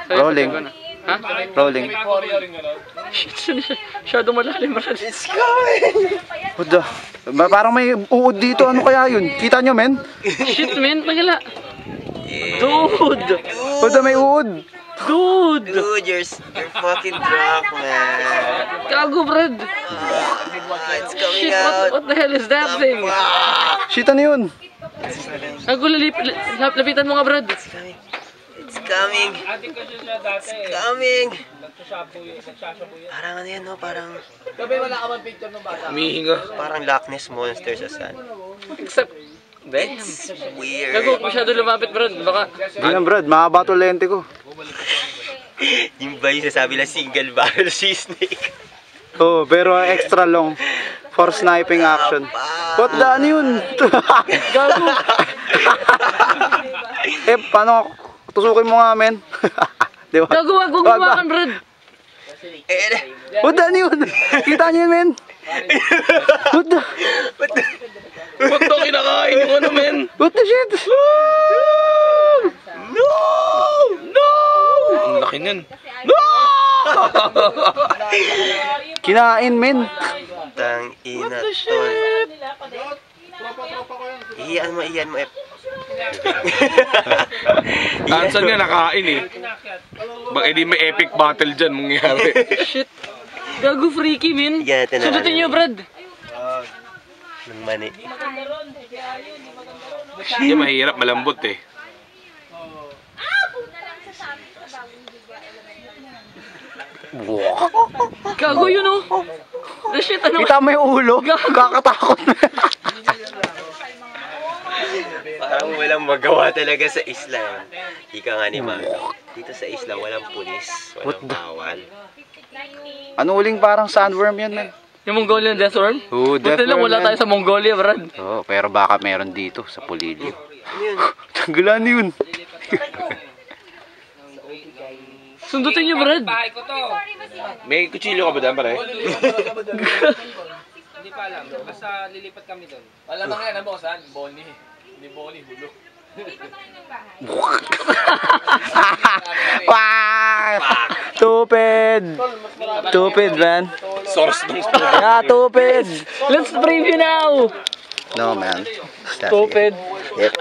Rolling. Ha? Rolling. Shit, shadow malalim, Brad. It's coming! Huda. Parang may uod dito. Ano kaya yun? Kita nyo, men? Shit, men. Nagala. Dude! Huda, may uod. Dude! Dude, you're fucking drunk, man. Gago, Brad. It's coming Shit, out. what the hell is that thing? Shit, ano yun? Gago, lapitan mo nga, Brad. It's coming. It's coming. Parang ano yan, no? Parang... Humihinga. Parang Loch Ness Monster sa sun. Except... Damn. It's weird. Gago, masyado lumapit, Brad. Baka... Di lang, Brad. Mahaba to lente ko. Yung ba yung sasabi lang single barrel sea snake? Oh, pero extra long. For sniping action. What the, ano yun? Gago. Paano? Tusukin mo nga, men. Di ba? Gago, wag gumawakan, Brad. What the, ano yun? Kita niyo yun, men? What the? What the kinakain yung ano, men? What the shit? No! No! Ang laki nun. No! Kinain, men. Tang ina, tol. Iyan mo, Ansan nga nakain eh. Baka hindi may epic battle dyan mangyari. Shit. Gago, freaky, men. Sundutin nyo, Brad. Nang mani. Hindi mahirap, malambot eh. Gago yun, oh. The shit, ano? Kita mo yung ulo? Kakatakot na. Parang walang magawa talaga sa isla. Ika nga ni Mano. Dito sa isla, walang pulis. Walang bawal. Ano uling parang sandworm yan, man? Yung Mongolian deathworm? Oo, Buti lang wala tayo sa Mongolia, Brad. Oo, pero baka meron dito sa Pulilio. Tanggalan yun. Sundutin nyo, Brad. May kutsilyo ka ba dyan, pare? Hindi pa alam. Basta lilipat kami doon. Alam mo nga, ano saan? Bonnie. Hindi Bonnie, hulo. Stupid! Stupid, man. Source ng Yeah, stupid! Let's preview now! No, man. Stupid. Yep.